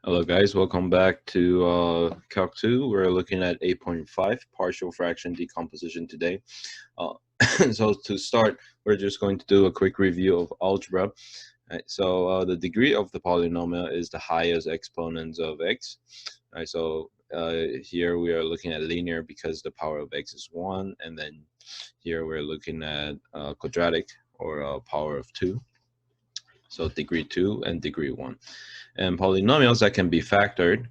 Hello guys, welcome back to Calc 2. We're looking at 8.5 partial fraction decomposition today. Uh, so to start, we're just going to do a quick review of algebra. Right, so the degree of the polynomial is the highest exponents of x. Right, so here we are looking at linear because the power of x is 1, and then here we're looking at quadratic or power of 2. So degree 2 and degree 1. And polynomials that can be factored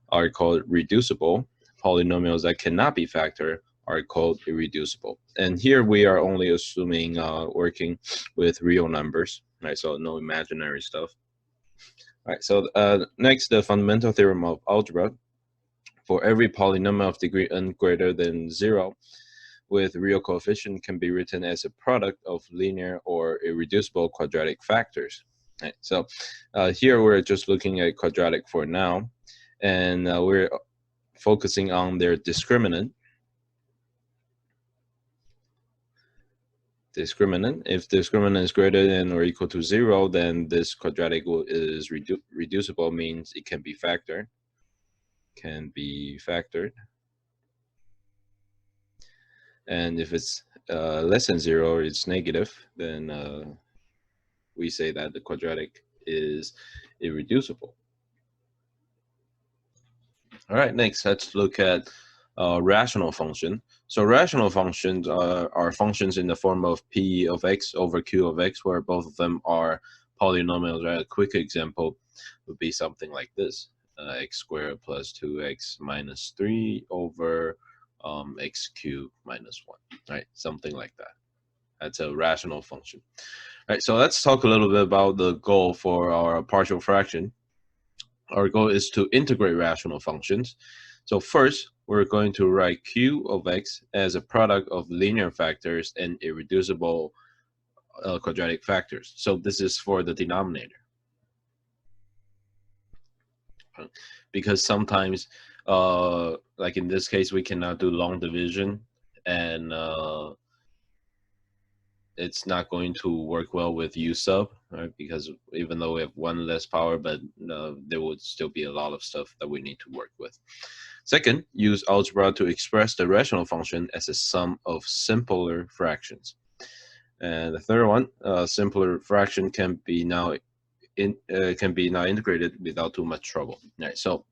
are called reducible. Polynomials that cannot be factored are called irreducible. And here we are only assuming working with real numbers, right? So no imaginary stuff. All right, so next, the fundamental theorem of algebra. For every polynomial of degree n greater than 0 with real coefficient can be written as a product of linear or irreducible quadratic factors. Right, so here we're just looking at quadratic for now, and we're focusing on their discriminant. If discriminant is greater than or equal to 0, then this quadratic is reducible, means it can be factored. And if it's less than 0, it's negative, then we say that the quadratic is irreducible. All right, next let's look at rational function. So rational functions are functions in the form of p of x over q of x, where both of them are polynomials. Right? A quick example would be something like this: x squared plus 2x minus 3 over x cubed minus 1. Right, something like that. That's a rational function. All right, so let's talk a little bit about the goal for our partial fraction. Our goal is to integrate rational functions. So first, we're going to write q of x as a product of linear factors and irreducible quadratic factors. So this is for the denominator. Because sometimes, like in this case, we cannot do long division, and it's not going to work well with u sub, right? Because even though we have one less power, but there would still be a lot of stuff that we need to work with. Second, use algebra to express the rational function as a sum of simpler fractions. And the third one, simpler fraction can be now integrated without too much trouble. All right, so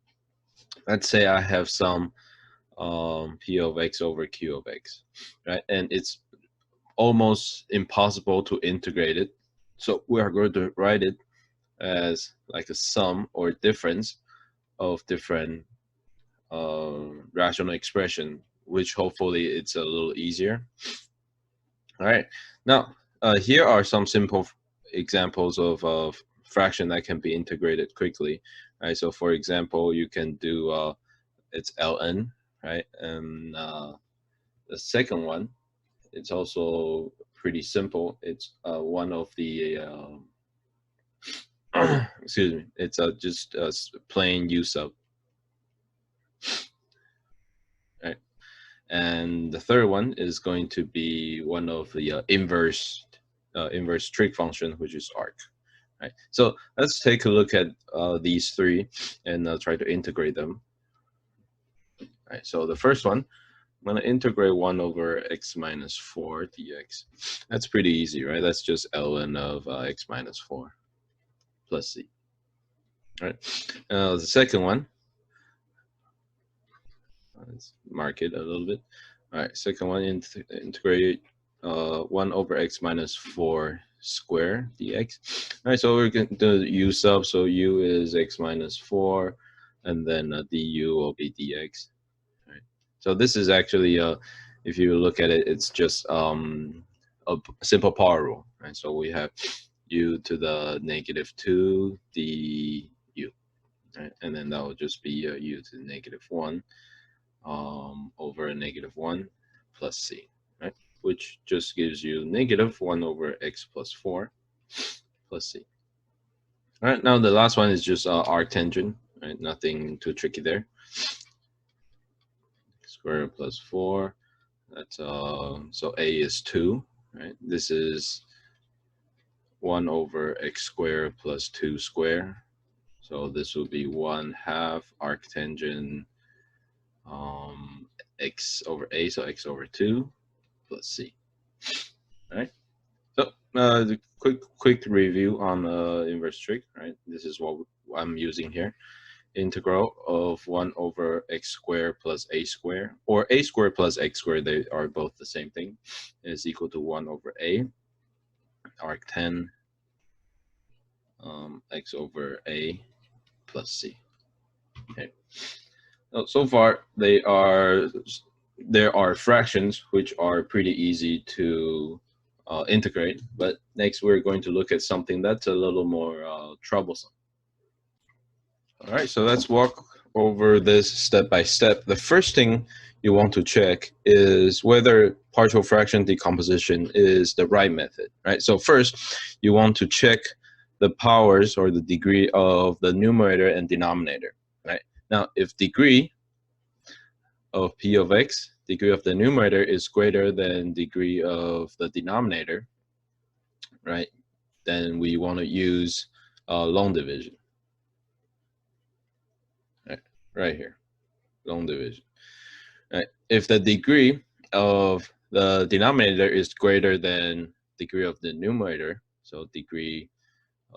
let's say I have some p of x over q of x, right? And it's almost impossible to integrate it. So we are going to write it as like a sum or difference of different rational expression, which hopefully it's a little easier. All right, now here are some simple examples of fraction that can be integrated quickly. Right, so for example, you can do it's ln, right, and the second one, it's also pretty simple. It's one of the excuse me. It's just plain u sub. Right, and the third one is going to be one of the inverse trig function, which is arc. Right. So let's take a look at these three and try to integrate them. Right. So the first one, I'm going to integrate 1 over x minus 4 dx. That's pretty easy, right? That's just ln of x minus 4 plus c. All right. The second one, let's mark it a little bit. All right. Second one, integrate 1 over x minus 4 square dx. All right. So we're going to do u sub. So u is x minus 4, and then du will be dx. So this is actually, if you look at it, it's just a simple power rule, right? So we have u to the -2 du, right? And then that will just be u to the -1 over a -1 plus c, right? Which just gives you -1 over x plus 4 plus c. All right, now the last one is just arctangent, right? Nothing too tricky there. Square plus 4. That's so a is 2, right? This is 1 over x squared plus 2 squared. So this will be 1/2 arctangent x over a, so x over 2 plus c. All right. So the quick review on the inverse trig. Right. This is what I'm using here. Integral of 1 over x squared plus a squared, or a squared plus x squared, they are both the same thing, is equal to 1 over a arc10 x over a plus c. Okay. So far, there are fractions which are pretty easy to integrate, but next we're going to look at something that's a little more troublesome. All right, so let's walk over this step by step. The first thing you want to check is whether partial fraction decomposition is the right method, right? So first, you want to check the powers or the degree of the numerator and denominator, right? Now, if degree of p of x, degree of the numerator is greater than degree of the denominator, right? Then we want to use long division. Right here, long division. Right. If the degree of the denominator is greater than degree of the numerator, so degree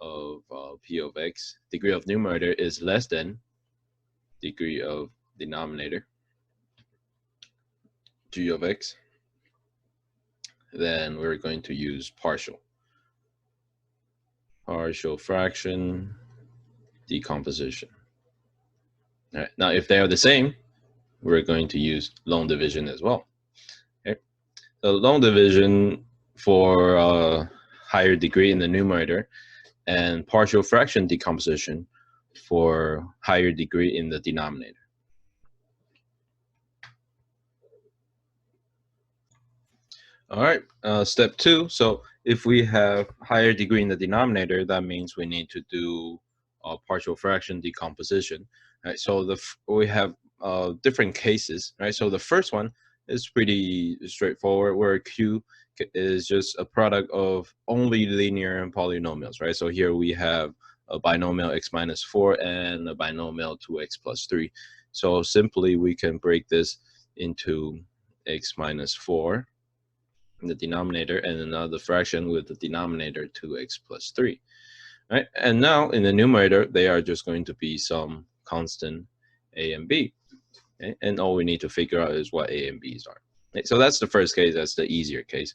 of p of x, degree of numerator is less than degree of denominator, g of x, then we're going to use partial fraction decomposition. All right. Now, if they are the same, we're going to use long division as well. Okay. So long division for higher degree in the numerator, and partial fraction decomposition for higher degree in the denominator. All right, step 2. So if we have higher degree in the denominator, that means we need to do partial fraction decomposition. Right, so we have different cases, right? So the first one is pretty straightforward, where Q is just a product of only linear polynomials, right? So here we have a binomial x minus 4 and a binomial 2x plus 3. So simply we can break this into x minus 4 in the denominator and another fraction with the denominator 2x plus 3. Right? And now in the numerator, they are just going to be some constant a and b. Okay? And all we need to figure out is what a and b's are. Okay? So that's the first case, that's the easier case.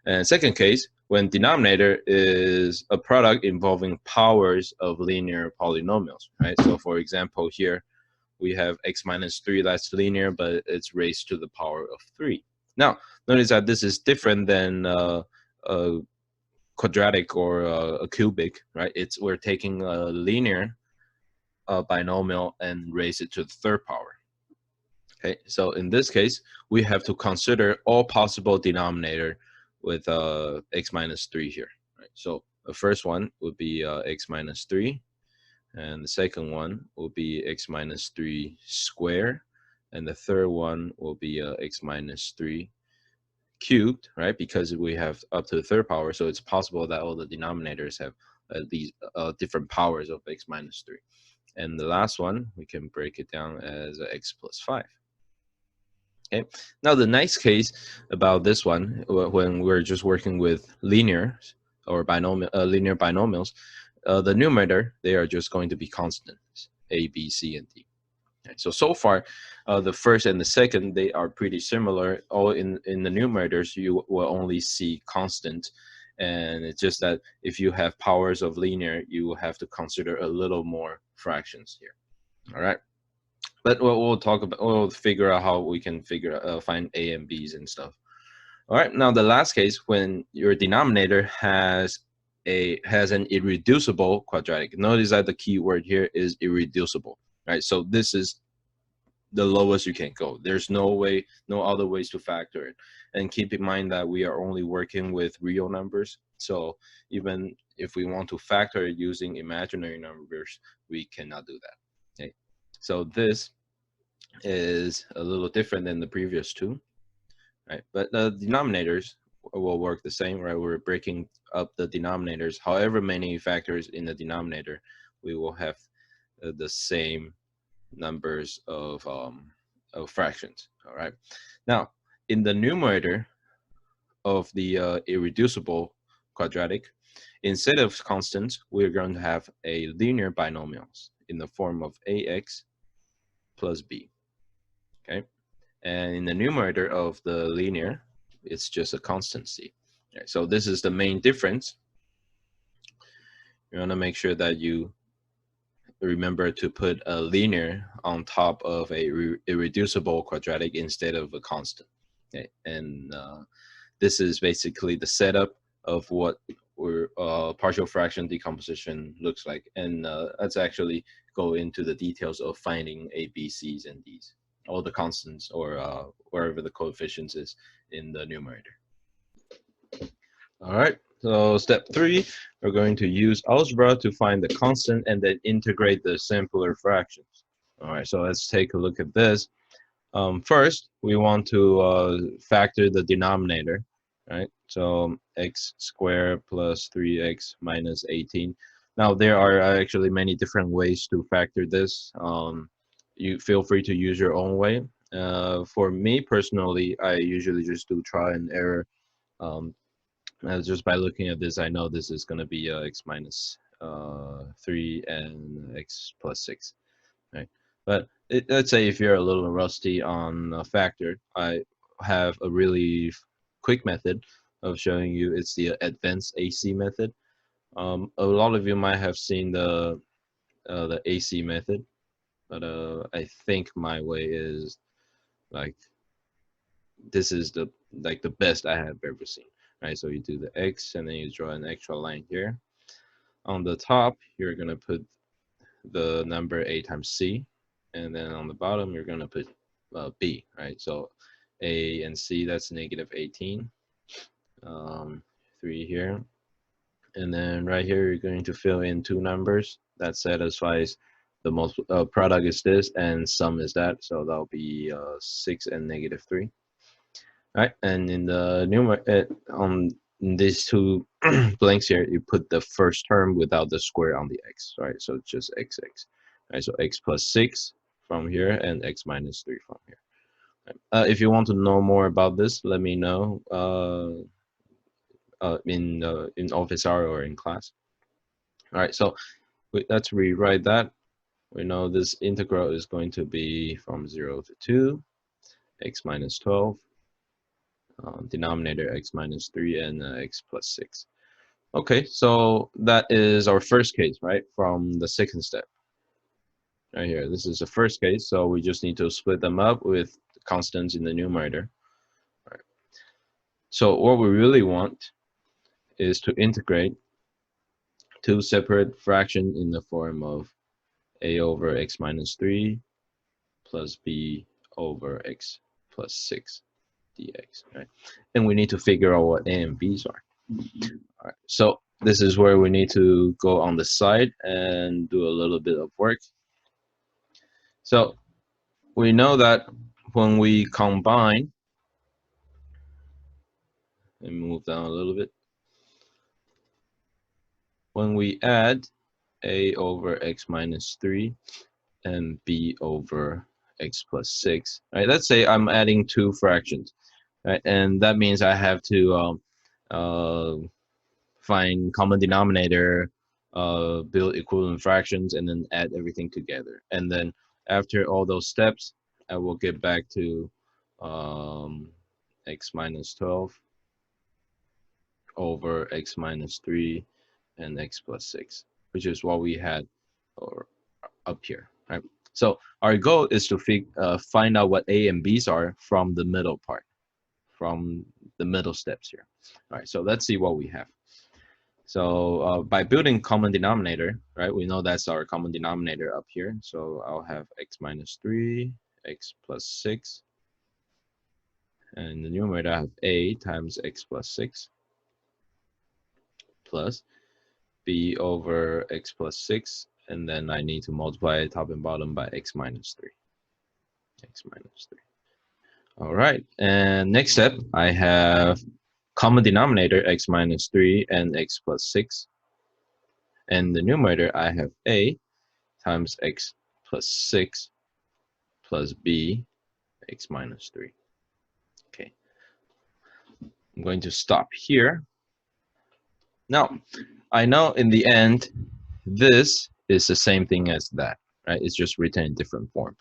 And second case, when denominator is a product involving powers of linear polynomials, right? So for example, here we have x minus 3, that's linear, but it's raised to the power of 3. Now, notice that this is different than a quadratic or a cubic, right? We're taking a linear binomial and raise it to the third power. Okay, so in this case, we have to consider all possible denominator with x minus 3 here. Right? So the first one would be x minus 3, and the second one will be x minus 3 squared, and the third one will be x minus 3 cubed, right? Because we have up to the third power, so it's possible that all the denominators have these different powers of x minus 3. And the last one, we can break it down as x plus 5. Okay. Now the nice case about this one, when we're just working with linear or linear binomials, the numerator, they are just going to be constants, a, b, c, and d. Okay, so far, the first and the second, they are pretty similar. All in the numerators, you will only see constant, and it's just that if you have powers of linear, you will have to consider a little more fractions here. All right, but we'll figure out how we can find a and b's and stuff. All right, now the last case, when your denominator has an irreducible quadratic. Notice that the key word here is irreducible. Right, so this is the lowest you can go. There's no other ways to factor it. And keep in mind that we are only working with real numbers. So even if we want to factor it using imaginary numbers, we cannot do that. Okay, so this is a little different than the previous two, right? But the denominators will work the same, right? We're breaking up the denominators. However many factors in the denominator, we will have the same numbers of fractions. All right. Now, in the numerator of the irreducible quadratic, instead of constants, we're going to have a linear binomials in the form of ax plus b. Okay. And in the numerator of the linear, it's just a constant c. Okay, so this is the main difference. You want to make sure that you remember to put a linear on top of a irreducible quadratic instead of a constant. Okay, and this is basically the setup of what partial fraction decomposition looks like. And let's actually go into the details of finding A, B, C's, and D's, all the constants or wherever the coefficients is in the numerator. All right, so step 3, we're going to use algebra to find the constant and then integrate the simpler fractions. All right, so let's take a look at this. First, we want to factor the denominator, right? So x squared plus 3x minus 18. Now, there are actually many different ways to factor this. You feel free to use your own way. For me personally, I usually just do try and error. Just by looking at this, I know this is going to be x minus 3 and x plus 6, right? But let's say if you're a little rusty on a factor, I have a really quick method of showing you. It's the advanced AC method. A lot of you might have seen the AC method, but I think my way is like this is the best I have ever seen. Right, so you do the x and then you draw an extra line here. On the top, you're gonna put the number a times c, and then on the bottom you're gonna put b, right? So a and c, that's negative 18, 3 here, and then right here you're going to fill in two numbers that satisfies the most product is this and sum is that, so that'll be 6 and negative 3. Right, and in the numerator on these two blanks here, you put the first term without the square on the x, right? So it's just xx, right? So x plus 6 from here and x minus 3 from here. Right. If you want to know more about this, let me know in office hour or in class. All right, so let's rewrite that. We know this integral is going to be from 0 to 2, x minus 12. Denominator x minus 3 and x plus 6. Okay, so that is our first case, right? From the second step. Right here, this is the first case, so we just need to split them up with constants in the numerator. Right. So what we really want is to integrate two separate fractions in the form of a over x minus 3 plus b over x plus 6. dx, right? And we need to figure out what a and b's are. All right, so this is where we need to go on the side and do a little bit of work. So we know that when we combine, and move down a little bit, when we add a over x minus 3 and b over x plus 6, right? Let's say I'm adding two fractions. Right, and that means I have to find common denominator, build equivalent fractions, and then add everything together. And then after all those steps, I will get back to x minus 12 over x minus 3 and x plus 6, which is what we had up here. Right. So our goal is to find out what a and b's are from the middle part, from the middle steps here. All right, so let's see what we have. So by building common denominator, right, we know that's our common denominator up here. So I'll have x minus 3, x plus 6, and the numerator I have a times x plus 6 plus b over x plus 6, and then I need to multiply top and bottom by x minus 3. X minus 3. All right, and next step, I have common denominator x minus 3 and x plus 6. And the numerator, I have a times x plus 6 plus b x minus 3. Okay, I'm going to stop here. Now, I know in the end, this is the same thing as that, right? It's just written in different form.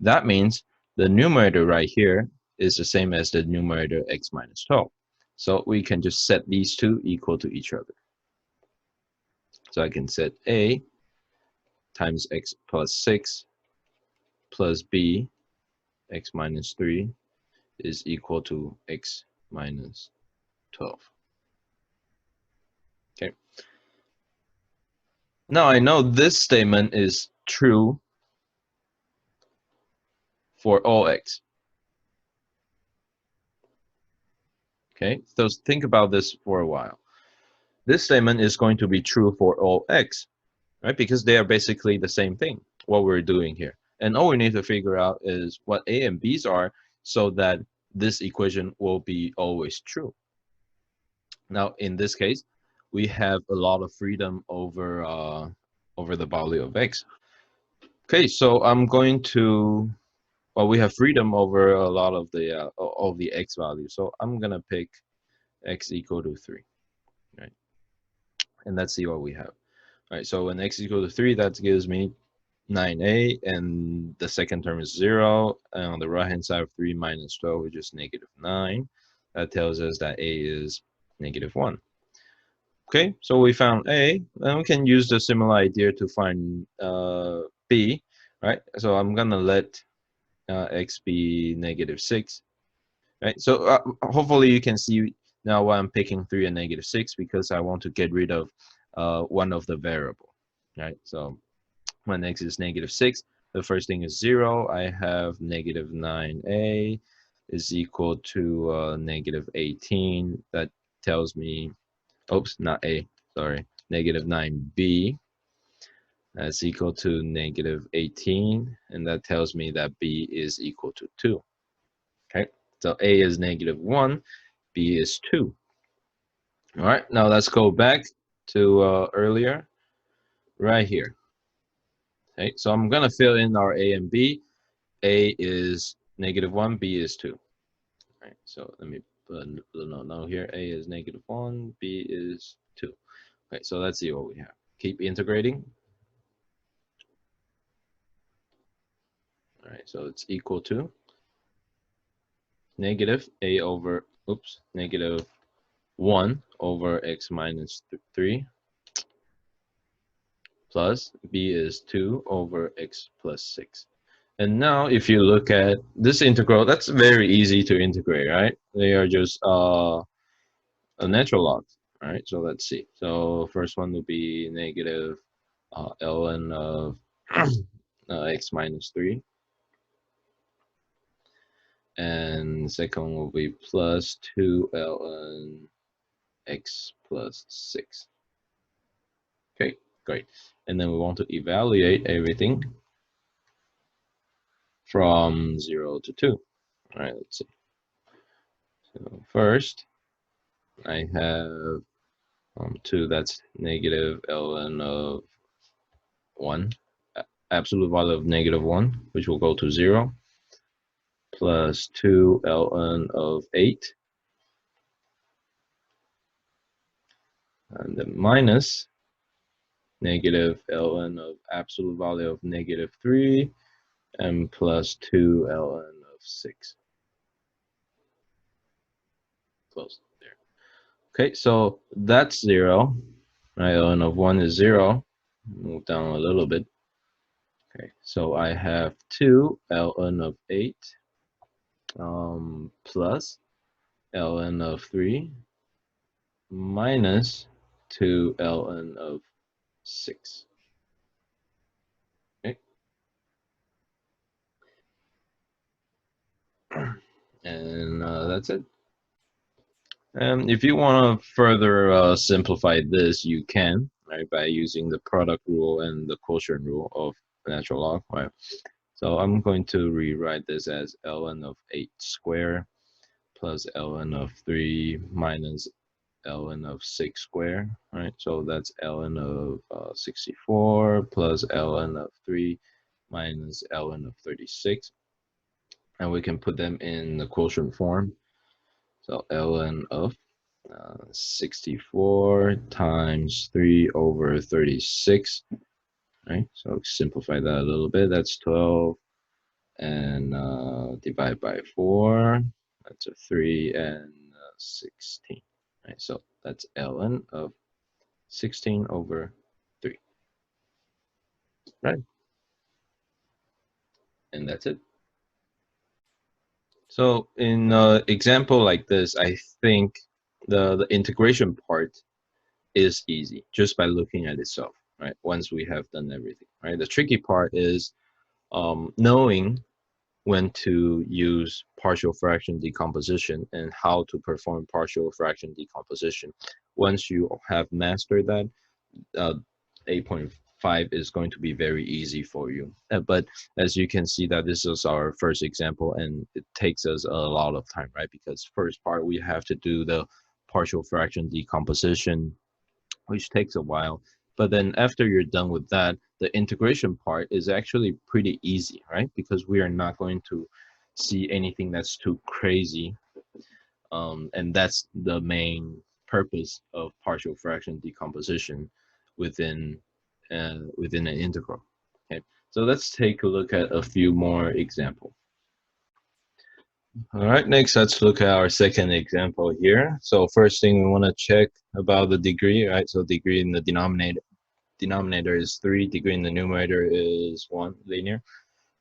That means the numerator right here is the same as the numerator x minus 12. So we can just set these two equal to each other. So I can set a times x plus 6 plus b x minus 3 is equal to x minus 12. Okay. Now I know this statement is true for all x. Okay, so think about this for a while. This statement is going to be true for all x, right? Because they are basically the same thing, what we're doing here. And all we need to figure out is what a and b's are so that this equation will be always true. Now, in this case, we have a lot of freedom over the value of x. Okay, so I'm going to, well, we have freedom over a lot of the x values. So I'm gonna pick x equal to 3, right? And let's see what we have. All right, so when x equal to 3, that gives me 9a, and the second term is 0. And on the right hand side of 3 minus 12, which is negative 9. That tells us that a is negative 1. Okay, so we found a, and we can use the similar idea to find b, right? So I'm gonna let x be negative 6, right? So hopefully you can see now why I'm picking 3 and negative 6, because I want to get rid of one of the variable, right? So when x is negative 6, the first thing is 0. I have negative 9a is equal to negative 18. That tells me, oops, not a, sorry, negative 9b. That's equal to negative 18. And that tells me that b is equal to 2. Okay, so a is negative 1, b is 2. All right, now let's go back to earlier, right here. Okay, so I'm gonna fill in our a and b. A is negative 1, b is 2. All right, so let me put a note here. A is negative 1, b is 2. Okay, so let's see what we have. Keep integrating. All right, so it's equal to negative a over, oops, negative 1 over x minus 3 plus b is 2 over x plus 6. And now if you look at this integral, that's very easy to integrate, right? They are just a natural logs, right? So let's see. So first one will be negative ln of x minus 3. And second one will be plus 2 ln x plus 6. Okay, great. And then we want to evaluate everything from 0 to 2. All right, let's see. So first, I have 2, that's negative ln of 1, absolute value of negative 1, which will go to 0, plus 2 ln of 8, and then minus negative ln of absolute value of negative 3, and plus 2 ln of 6. Close there. Okay, so that's 0. Right, ln of 1 is 0. Move down a little bit. Okay, so I have 2 ln of 8 plus ln of 3 minus 2 ln of 6. Okay. And that's it. And if you want to further simplify this, you can, right, by using the product rule and the quotient rule of natural log, right? So I'm going to rewrite this as ln of 8 squared plus ln of 3 minus ln of 6 squared, right? So that's ln of 64 plus ln of 3 minus ln of 36. And we can put them in the quotient form. So ln of 64 times 3 over 36, right? So simplify that a little bit. That's 12, and divide by 4. That's a 3 and 16. Right, so that's ln of 16 over 3. Right, and that's it. So in an example like this, I think the integration part is easy just by looking at itself, right? Once we have done everything, right? The tricky part is knowing when to use partial fraction decomposition and how to perform partial fraction decomposition. Once you have mastered that, 8.5 is going to be very easy for you. But as you can see that this is our first example and it takes us a lot of time, right? Because first part, we have to do the partial fraction decomposition, which takes a while. But then after you're done with that, the integration part is actually pretty easy, right? Because we are not going to see anything that's too crazy. And that's the main purpose of partial fraction decomposition within within an integral. Okay, so let's take a look at a few more examples. All right, next let's look at our second example here. So first thing we want to check about the degree, right? So degree in the denominator is 3, degree in the numerator is 1, linear.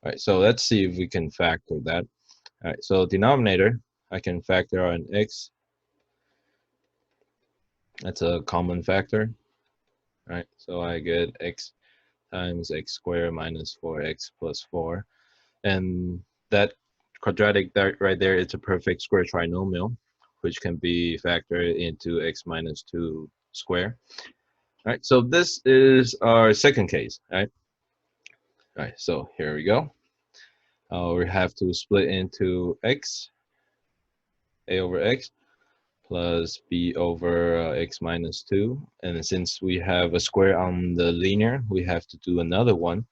All right, so let's see if we can factor that. All right, so denominator, I can factor out an x. That's a common factor, right? So I get x times x squared minus 4x plus 4. And that quadratic right there, it's a perfect square trinomial, which can be factored into x minus 2 squared. All right, so this is our second case, right? All right, so here we go. We have to split into x, a over x, plus b over x minus 2. And since we have a square on the linear, we have to do another one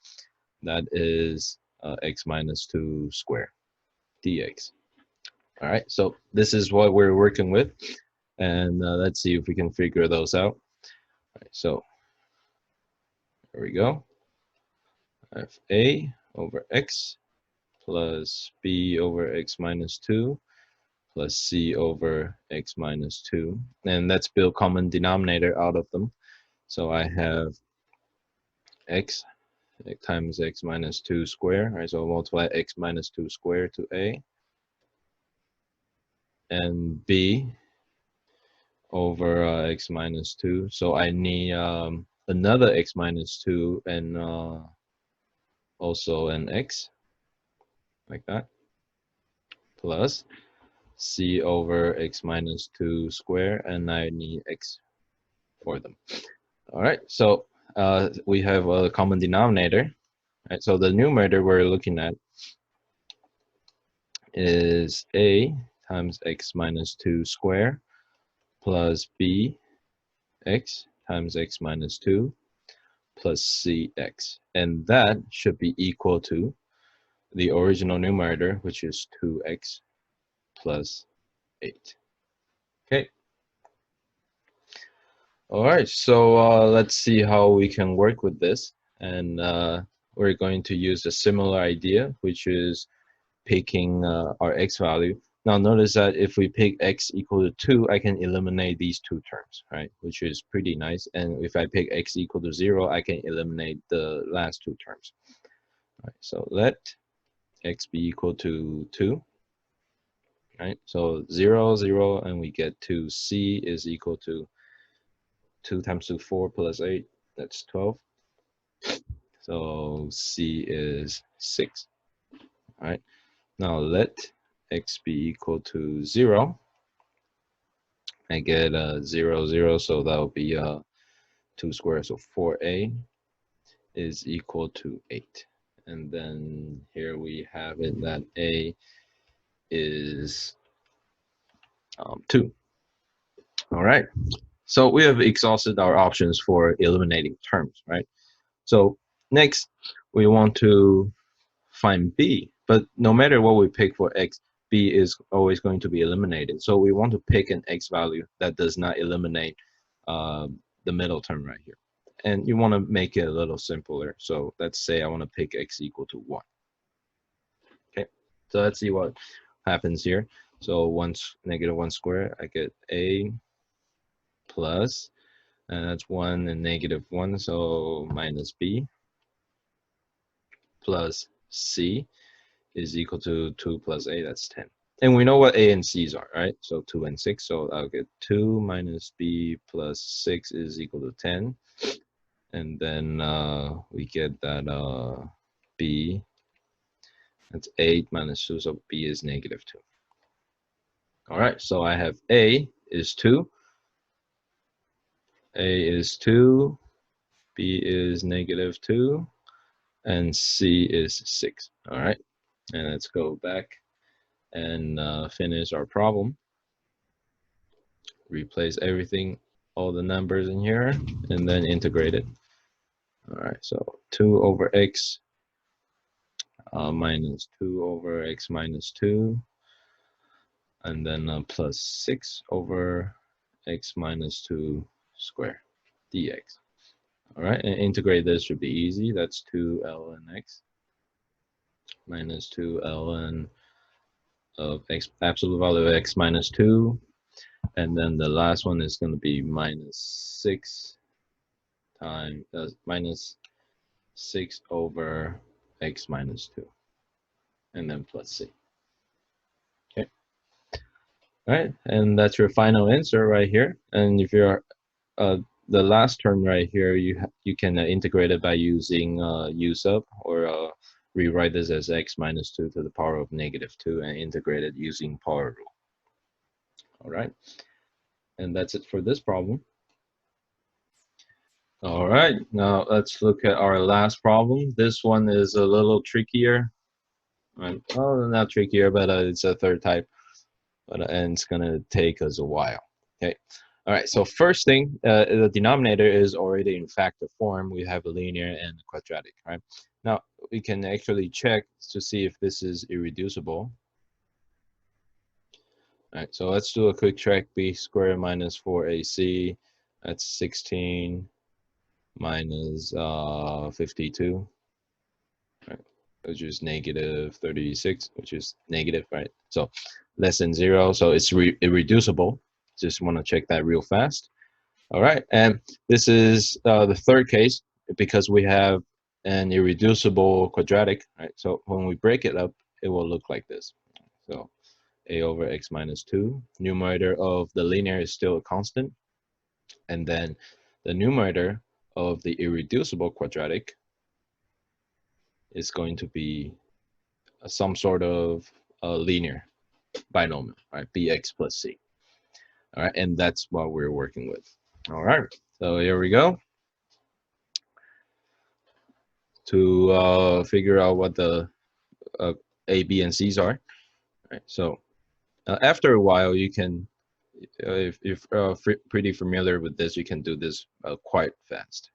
that is x minus 2 squared dx. All right, so this is what we're working with. And let's see if we can figure those out. All right, so there we go. I have a over x plus b over x minus 2 plus c over x minus 2. And let's build common denominator out of them. So I have x times x minus 2 squared. Right, so I'll multiply x minus 2 squared to a. And b over x minus 2. So I need another x minus 2 and also an x, like that, plus c over x minus 2 squared, and I need x for them. All right, so we have a common denominator. Right, so the numerator we're looking at is a times x minus 2 squared plus b x times x minus 2 plus cx. And that should be equal to the original numerator, which is 2x plus 8. Okay. All right, so let's see how we can work with this. And we're going to use a similar idea, which is picking our x value. Now notice that if we pick x equal to 2, I can eliminate these two terms, right? Which is pretty nice. And if I pick x equal to 0, I can eliminate the last two terms. All right, so let x be equal to 2. Right, so 0, 0, and we get to c is equal to 2 times 2, 4 plus 8, that's 12. So c is 6. All right, now let x be equal to 0. I get 0, 0, so that will be 2 squared, so 4a is equal to 8. And then here we have it that a is 2. All right. So we have exhausted our options for eliminating terms, right? So next, we want to find b, but no matter what we pick for x, b is always going to be eliminated. So we want to pick an x value that does not eliminate the middle term right here. And you want to make it a little simpler. So let's say I want to pick x equal to 1. Okay, so let's see what happens here. So -1 squared, I get a plus, and that's 1 and -1, so minus b plus c is equal to 2 plus a, that's 10. And we know what a and c's are, right? So 2 and 6, so I'll get 2 minus b plus 6 is equal to 10. And then we get that b, that's 8 minus 2, so b is -2. All right, so I have a is 2, a is 2, b is -2, and c is 6. All right, and let's go back and finish our problem. Replace everything, all the numbers in here, and then integrate it. All right, so 2 over x minus 2 over x minus 2, and then plus 6 over x minus 2 square dx. All right, and integrate this should be easy. That's 2 ln x minus 2 ln of x, absolute value of x minus 2. And then the last one is going to be minus 6 times minus 6 over x minus 2. And then plus c. Okay. All right, and that's your final answer right here. And if you're the last term right here, you can integrate it by using u sub, or rewrite this as x minus 2 to the power of -2 and integrate it using power rule. All right, and that's it for this problem. All right, now let's look at our last problem. This one is a little trickier. Right. Oh, not trickier, but it's a third type, and it's gonna take us a while. Okay. All right, so first thing, the denominator is already in factor form. We have a linear and a quadratic, right? Now, we can actually check to see if this is irreducible. All right, so let's do a quick check. B squared minus 4ac, that's 16 minus 52, right? Which is -36, which is negative, right? So less than 0, so it's irreducible. Just want to check that real fast. All right, and this is the third case because we have an irreducible quadratic, right? So when we break it up, it will look like this. So a over x minus 2, numerator of the linear is still a constant, and then the numerator of the irreducible quadratic is going to be some sort of linear binomial, right? Bx plus c. All right, and that's what we're working with. All right, so here we go. To figure out what the A, B, and C's are. Right, so after a while, you can, if you're pretty familiar with this, you can do this quite fast.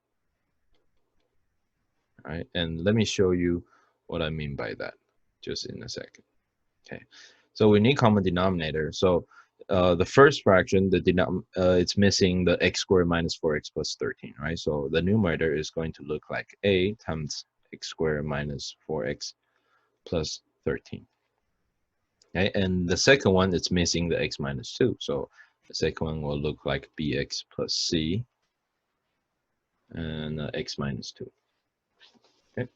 All right, and let me show you what I mean by that just in a second. Okay, so we need common denominator. So the first fraction, it's missing the x squared minus 4x plus 13, right? So the numerator is going to look like a times x squared minus 4x plus 13. Okay, and the second one, it's missing the x minus 2. So the second one will look like bx plus c and x minus 2. Okay.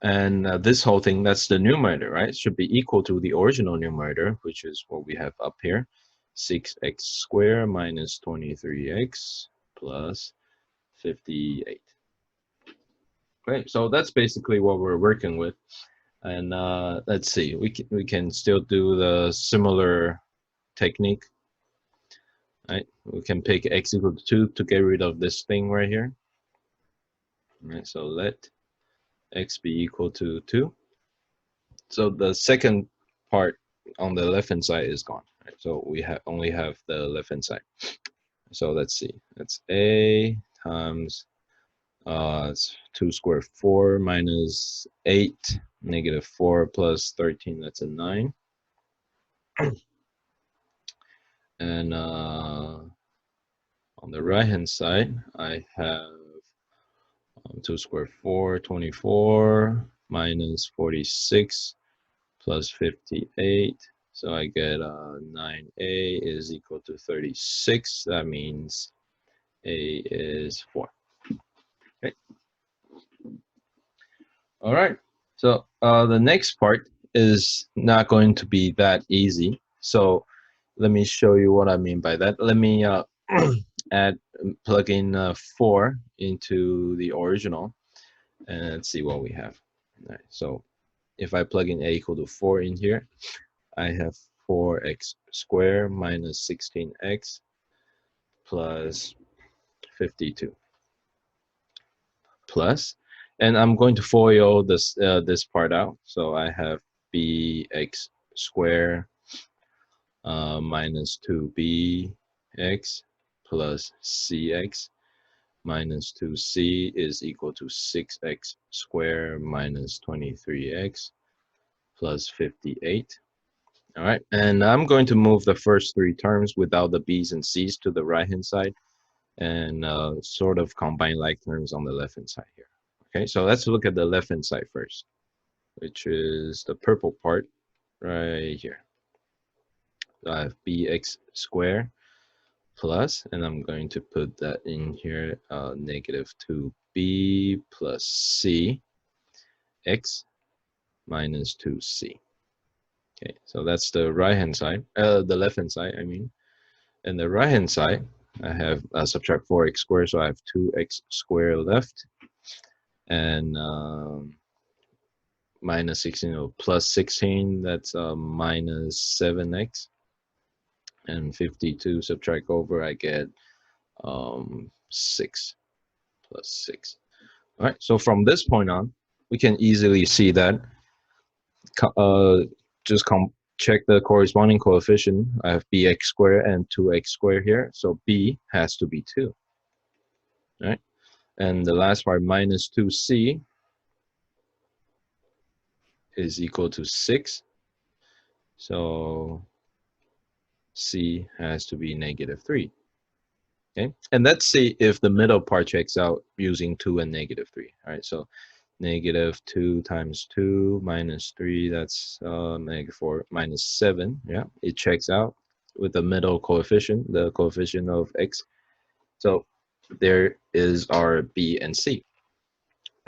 And this whole thing, that's the numerator, right? It should be equal to the original numerator, which is what we have up here. 6x squared minus 23x plus 58. Okay, so that's basically what we're working with. And let's see, we can still do the similar technique. Right, we can pick x equal to 2 to get rid of this thing right here. All right, so let x be equal to 2. So the second part on the left hand side is gone. Right, so we only have the left hand side. So let's see. That's a times it's 2 squared 4 minus 8 negative 4 plus 13. That's a 9. And on the right hand side, I have 2 squared 4, 24 minus 46 plus 58. So I get 9a is equal to 36. That means a is 4. Okay. All right. So the next part is not going to be that easy. So let me show you what I mean by that. Let me plug in 4 into the original, and let's see what we have. All right. So if I plug in a equal to 4 in here, I have 4x squared minus 16x plus 52 plus, and I'm going to FOIL this part out. So I have bx squared minus 2bx plus cx minus 2c is equal to 6x squared minus 23x plus 58. All right, and I'm going to move the first 3 terms without the b's and c's to the right hand side, and sort of combine like terms on the left hand side here. Okay, so let's look at the left hand side first, which is the purple part right here. So I have bx squared plus, and I'm going to put that in here, negative 2b plus c x minus 2c. Okay, so that's the right hand side, the left hand side, I mean. And the right hand side, I have subtract 4x squared, so I have 2x squared left, and minus 16 or plus 16, that's minus 7x, and 52 subtract over, I get 6 plus 6. All right, so from this point on, we can easily see that just check the corresponding coefficient. I have bx squared and 2x squared here, so b has to be 2. All right, and the last part, minus 2c is equal to 6, so c has to be negative 3. Okay, and let's see if the middle part checks out using 2 and negative 3. All right, so negative 2 times 2 minus 3, that's negative 4 minus 7. Yeah, it checks out with the middle coefficient, the coefficient of x. So there is our b and c.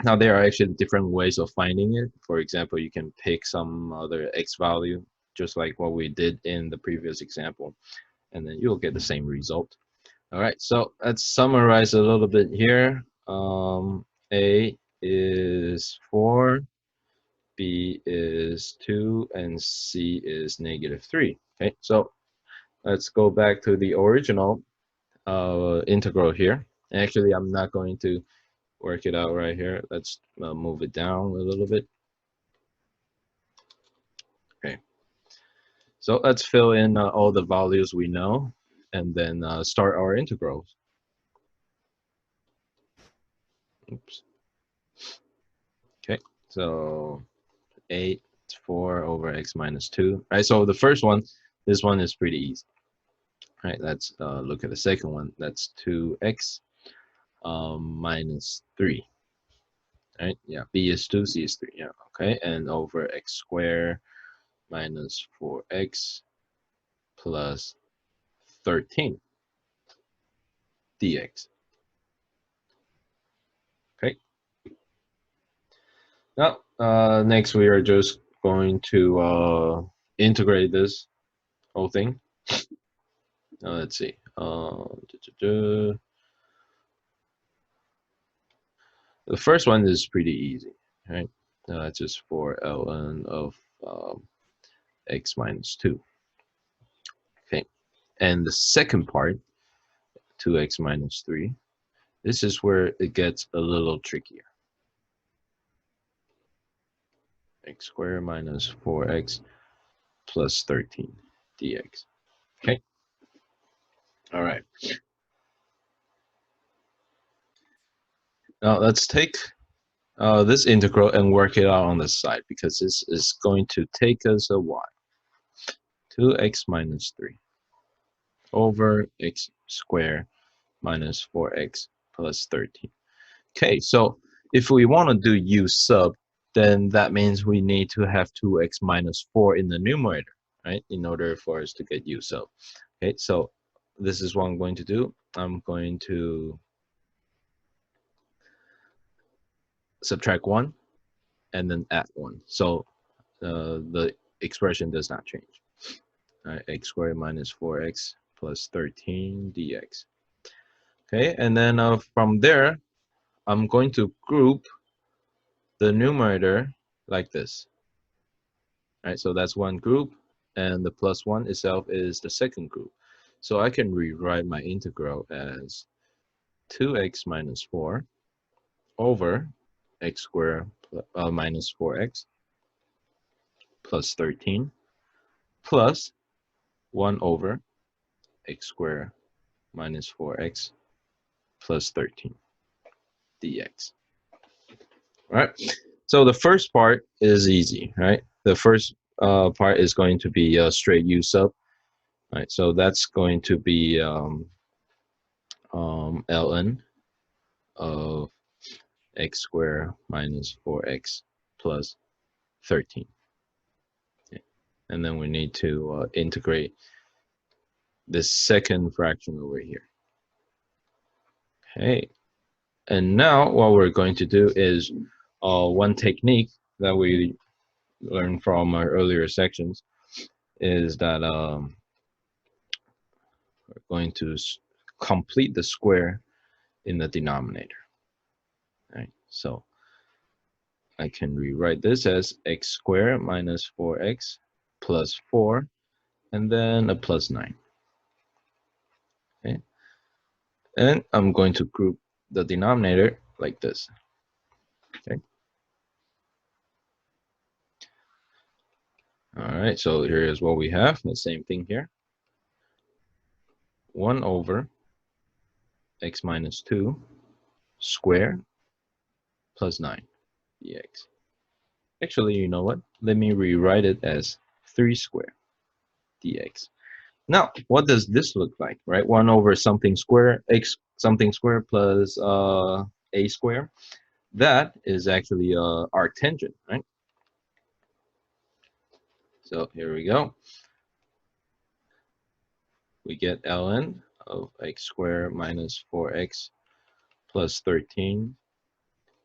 Now there are actually different ways of finding it. For example, you can pick some other x value, just like what we did in the previous example, and then you'll get the same result. All right, so let's summarize a little bit here. A is 4, B is 2, and C is negative 3. Okay, so let's go back to the original integral here. Actually, I'm not going to work it out right here. Let's move it down a little bit. Okay, so let's fill in all the values we know, and then start our integrals. Oops. Okay, so 8, 4 over x minus 2. Right, so the first one, this one is pretty easy. All right, let's look at the second one. That's 2x minus 3. Right, yeah, b is 2, c is 3. Yeah, okay, and over x squared minus 4x plus 13 dx. Okay, now next we are just going to integrate this whole thing. Let's see. The first one is pretty easy, right? Just for ln of x minus 2. Okay, and the second part, 2x minus 3, this is where it gets a little trickier. X squared minus 4x plus 13 dx. Okay. All right. Now let's take this integral and work it out on the side, because this is going to take us a while. 2x minus 3 over x squared minus 4x plus 13. Okay, so if we want to do u sub, then that means we need to have 2x minus 4 in the numerator, right, in order for us to get u sub. Okay, so this is what I'm going to do. I'm going to subtract 1 and then add 1. So the expression does not change. All right, x squared minus 4x plus 13 dx. Okay, and then from there, I'm going to group the numerator like this. All right, so that's one group, and the plus 1 itself is the second group. So I can rewrite my integral as 2x minus 4 over x squared minus 4x plus 13 plus 1 over x squared minus 4x plus 13 dx. All right, so the first part is easy, right? The first part is going to be straight u sub. All right, so that's going to be ln of x squared minus 4x plus 13. Okay. And then we need to integrate this second fraction over here. Okay, and now what we're going to do is one technique that we learned from our earlier sections is that we're going to complete the square in the denominator. Right, so I can rewrite this as x squared minus 4x plus 4, and then a plus 9. Okay, and I'm going to group the denominator like this. Okay. All right, so here is what we have. The same thing here. 1 over x minus 2 squared plus 9 dx. Actually, you know what? Let me rewrite it as 3 squared dx. Now, what does this look like, right? 1 over something square, x something square plus a square. That is actually arctangent, right? So here we go. We get ln of x squared minus 4x plus 13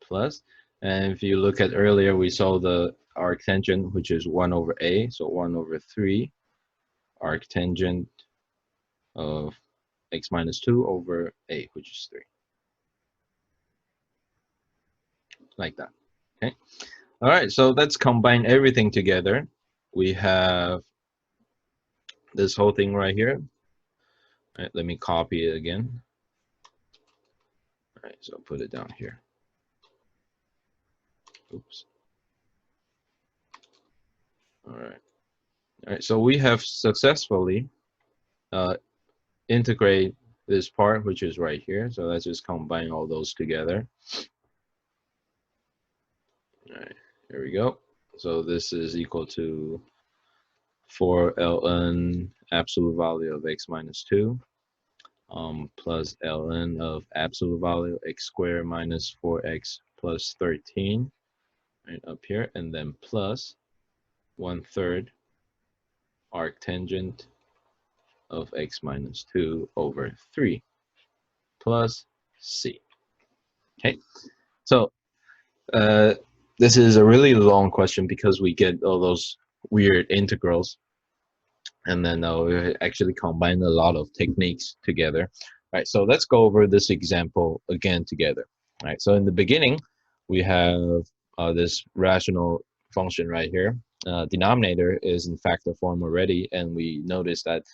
plus. And if you look at earlier, we saw the arctangent, which is 1 over a, so 1 over 3 arctangent of x minus 2 over a, which is 3. Like that. Okay. All right, so let's combine everything together. We have this whole thing right here. All right, let me copy it again. All right, so put it down here. Oops. All right, so we have successfully integrate this part, which is right here. So let's just combine all those together. All right, here we go. So this is equal to 4 ln absolute value of x minus 2 plus ln of absolute value x squared minus 4x plus 13 right up here, and then plus 1/3 arctangent of x minus 2 over 3 plus c. Okay, so this is a really long question because we get all those weird integrals, and then we actually combine a lot of techniques together. All right, so let's go over this example again together. All right, so in the beginning, we have this rational function right here. Denominator is in factor form already, and we notice that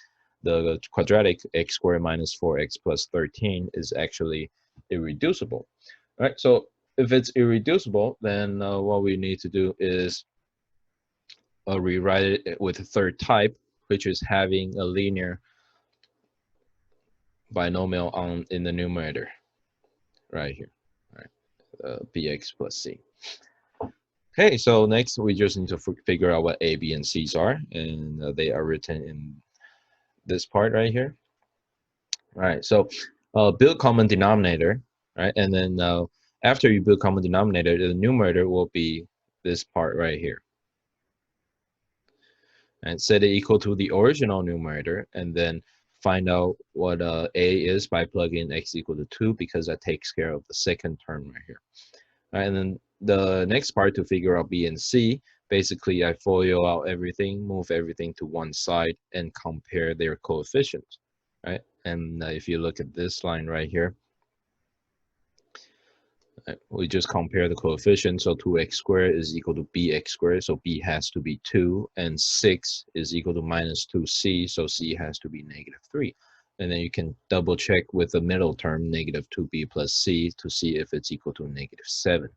the quadratic x squared minus 4x plus 13 is actually irreducible. All right, so if it's irreducible, then what we need to do is rewrite it with a third type, which is having a linear binomial in the numerator right here, right? Bx plus c. Okay, so next we just need to figure out what a, b, and c's are, and they are written in this part right here. All right, so build common denominator, right? And then after you build common denominator, the numerator will be this part right here. And set it equal to the original numerator, and then find out what a is by plugging x equal to 2, because that takes care of the second term right here. All right, and then the next part to figure out b and c, basically I FOIL out everything, move everything to one side, and compare their coefficients, right? And if you look at this line right here, we just compare the coefficients. So 2x squared is equal to bx squared, so b has to be 2, and 6 is equal to minus 2c, so c has to be negative 3. And then you can double check with the middle term, negative 2b plus c, to see if it's equal to negative 7.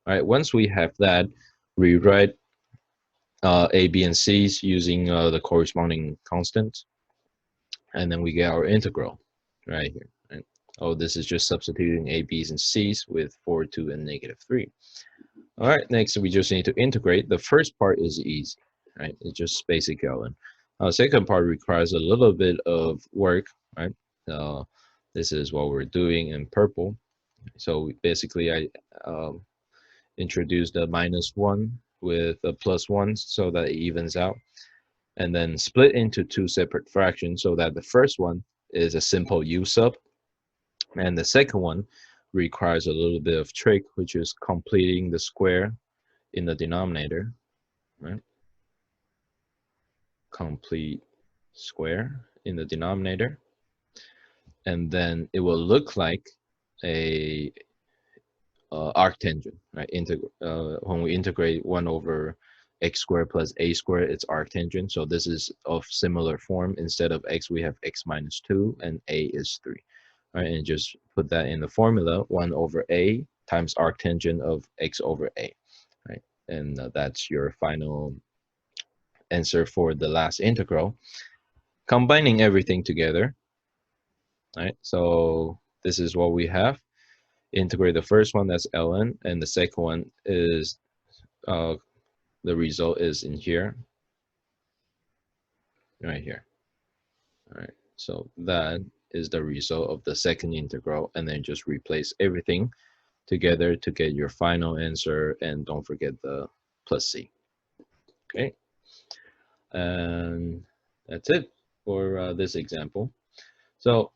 All right, once we have that, rewrite a, b, and c's using the corresponding constants, and then we get our integral right here. Right? Oh, this is just substituting a, b's, and c's with 4, 2, and negative 3. All right, next we just need to integrate. The first part is easy, right? It's just basic Calc. Second part requires a little bit of work, right? This is what we're doing in purple. So basically, I introduced a -1 with a +1 so that it evens out, and then split into 2 separate fractions so that the first one is a simple u sub, and the second one requires a little bit of trick, which is completing the square in the denominator, right? Complete square in the denominator, and then it will look like a arctangent, right? When we integrate 1 over x squared plus a squared, it's arctangent. So this is of similar form. Instead of x, we have x minus 2, and a is 3. Right, and just put that in the formula, 1 over a times arctangent of x over a, right? And that's your final answer for the last integral. Combining everything together, right? So this is what we have. Integrate the first one, that's ln, and the second one is, the result is in here, right here. All right, so that is the result of the second integral, and then just replace everything together to get your final answer, and don't forget the plus c. Okay, and that's it for this example. So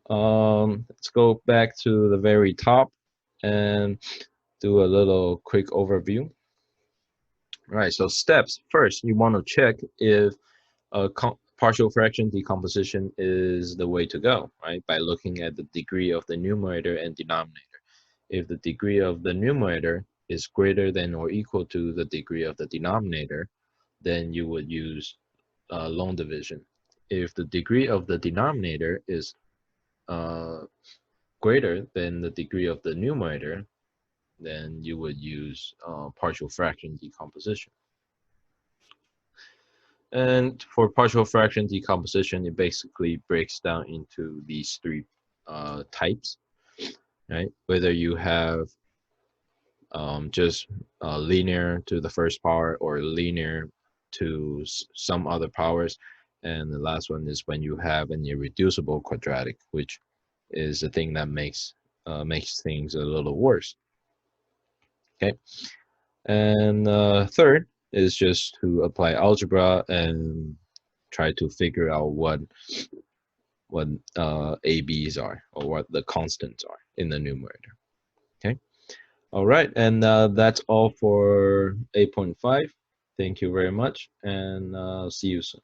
let's go back to the very top and do a little quick overview. All right, so steps. First, you want to check if a partial fraction decomposition is the way to go, right? By looking at the degree of the numerator and denominator. If the degree of the numerator is greater than or equal to the degree of the denominator, then you would use long division. If the degree of the denominator is greater than the degree of the numerator, then you would use partial fraction decomposition. And for partial fraction decomposition, it basically breaks down into these 3 types, right? Whether you have just linear to the first power or linear to some other powers. And the last one is when you have an irreducible quadratic, which is the thing that makes things a little worse. Okay, and third is just to apply algebra and try to figure out what ABs are, or what the constants are in the numerator. Okay, all right, and that's all for 8.5. Thank you very much, and see you soon.